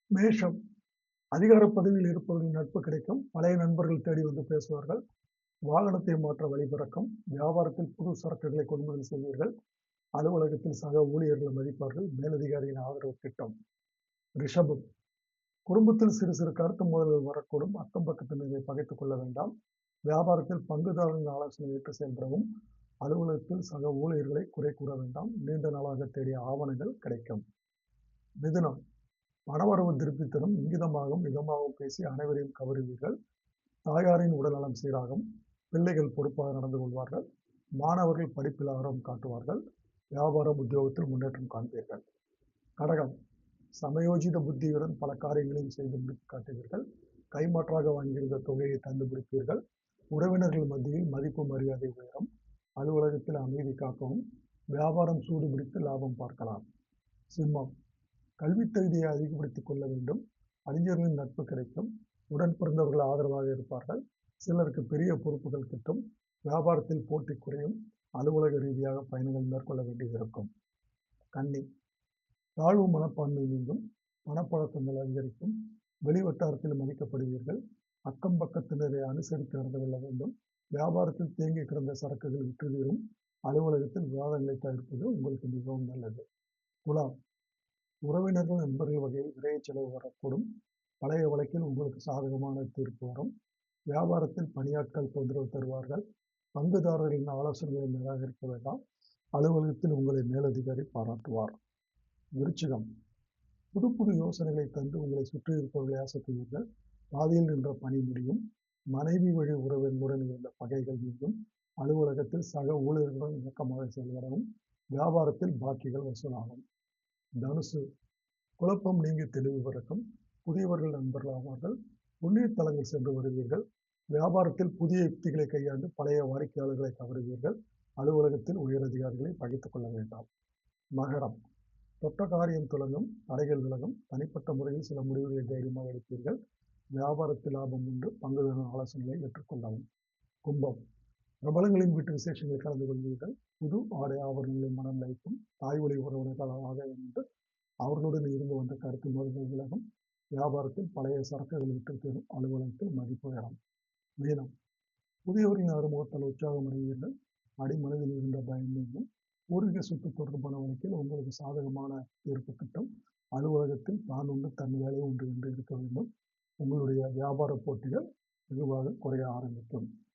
மேஷம் அதிகார பதவியில் இருப்பவர்களின் நட்பு கிடைக்கும். பழைய நண்பர்கள் தேடி வந்து பேசுவார்கள். வாகனத்தை மாற்ற வழிபிறக்கும். வியாபாரத்தில் புது சரக்குகளை கொள்முதல் செய்வீர்கள். அலுவலகத்தில் சக ஊழியர்களை மதிப்பார்கள். மேலதிகாரியின் ஆதரவு கிட்டும். ரிஷபம் குடும்பத்தில் சிறு சிறு கருத்து மோதல்கள் வரக்கூடும். அக்கம் பக்கத்தினரை பகைத்துக் கொள்ள வேண்டாம். வியாபாரத்தில் பங்குதாரர்களின் ஆலோசனை ஏற்று செயல்படவும். அலுவலகத்தில் சக ஊழியர்களை குறை கூற வேண்டாம். நீண்ட நாளாக தேடிய ஆவணங்கள் கிடைக்கும். மிதுனம் பணவரவு திருப்தி தரும். இங்கிதமாகவும் மிதமாகவும் பேசி அனைவரையும் கவருவீர்கள். தாயாரின் உடல்நலம் சீராகும். பிள்ளைகள் பொறுப்பாக நடந்து கொள்வார்கள். மாணவர்கள் படிப்பில் ஆர்வம் காட்டுவார்கள். வியாபாரம் உத்தியோகத்தில் முன்னேற்றம் காண்பீர்கள். கடகம் சமயோஜித புத்தியுடன் பல காரியங்களையும் செய்து முடித்து காட்டுவீர்கள். கைமாற்றாக வாங்கியிருந்த தொகையை தந்துபிடிப்பீர்கள். உறவினர்கள் மத்தியில் மதிப்பு மரியாதை உயரும். அலுவலகத்தில் அமைதி காக்கவும். வியாபாரம் சூடு பிடித்து லாபம் பார்க்கலாம். சிம்மம் கல்வித் தகுதியை அதிகப்படுத்திக் கொள்ள வேண்டும். அறிஞர்களின் நட்பு கிடைக்கும். உடன் பிறந்தவர்கள் ஆதரவாக இருப்பார்கள். சிலருக்கு பெரிய பொறுப்புகள் கிட்டும். வியாபாரத்தில் போட்டி குறையும். அலுவலக ரீதியாக பயணங்கள் மேற்கொள்ள வேண்டியிருக்கும். கன்னி தாழ்வு மனப்பான்மை நீங்கும். பணப்பழக்கங்கள் அதிகரிக்கும். வெளிவட்டாரத்தில் மதிக்கப்படுவீர்கள். அக்கம் பக்கத்தினரை அனுசரித்து நடந்து கொள்ள வேண்டும். வியாபாரத்தில் தேங்கி கிடந்த சரக்குகள் விற்று தீரும். அலுவலகத்தில் விவாதங்களை தவிர்ப்பது உங்களுக்கு மிகவும் நல்லது. துலாம் உறவினர்கள் நண்பர்கள் வகையில் விரைய செலவு வரக்கூடும். பழைய வழக்கில் உங்களுக்கு சாதகமான தீர்ப்பு வரும். வியாபாரத்தில் பணியாட்கள் தொந்தரவு தருவார்கள். பங்குதாரர்களின் ஆலோசனைகளை நிராகரிக்க வேண்டாம். அலுவலகத்தில் உங்களை மேலதிகாரி பாராட்டுவார். விருச்சிகம் புது புது யோசனைகளை தந்து உங்களை சுற்றி இருப்பவர்களை அசத்துவீர்கள். பாதியில் நின்ற பணி முடியும். மனைவி வழி உறவினருடன் இருந்த பகைகள் நீங்கும். அலுவலகத்தில் சக ஊழியர்களுடன் இணக்கமாக செயல்படவும். வியாபாரத்தில் பாக்கிகள் வசூலாகும். தனுசு குழப்பம் நீங்கி தெளிவு பிறக்கும். புதியவர்கள் நண்பர்கள் ஆவார்கள். புண்ணிய தலங்கள் சென்று வருவீர்கள். வியாபாரத்தில் புதிய யுக்திகளை கையாண்டு பழைய வாடிக்கையாளர்களை கவருவீர்கள். அலுவலகத்தில் உயரதிகாரிகளை பகைத்துக் கொள்ள வேண்டாம். மகரம் தொட்ட காரியம் தொடங்கும். தடைகள் விலகும். தனிப்பட்ட முறையில் சில முடிவுகளை தைரியமாக எடுப்பீர்கள். வியாபாரத்தில் லாபம் உண்டு. பங்குதாரர் ஆலோசனைகளை ஏற்றுக்கொள்ளவும். கும்பம் பிரபலங்களின் வீட்டு விசேஷங்களில் கலந்து கொள்வீர்கள். புது ஆடை ஆபரணங்களை மனம் வைக்கும். தாய் வழி உறவினர்களாக என்று அவர்களுடன் இருந்து வந்த கருத்து மோதல்கள் விலகும். வியாபாரத்தில் பழைய சரக்குகள் விற்று தரும். அலுவலகத்தில் மதிப்பு உயரும். மீனம் புதியவரின் அறிமுகத்தால் உற்சாகம் அடைவீர்கள். அடிமனதில் இருந்த பயம் நீங்கும். பூர்வீக சொத்து தொடர்பான வழக்கில் உங்களுக்கு சாதகமான தீர்ப்பு கிட்டும். அலுவலகத்தில் தான் உண்டு தன் வேலை உண்டு என்று இருக்க வேண்டும். உங்களுடைய வியாபார போட்டிகள் வெகுவாக குறைய ஆரம்பிக்கும்.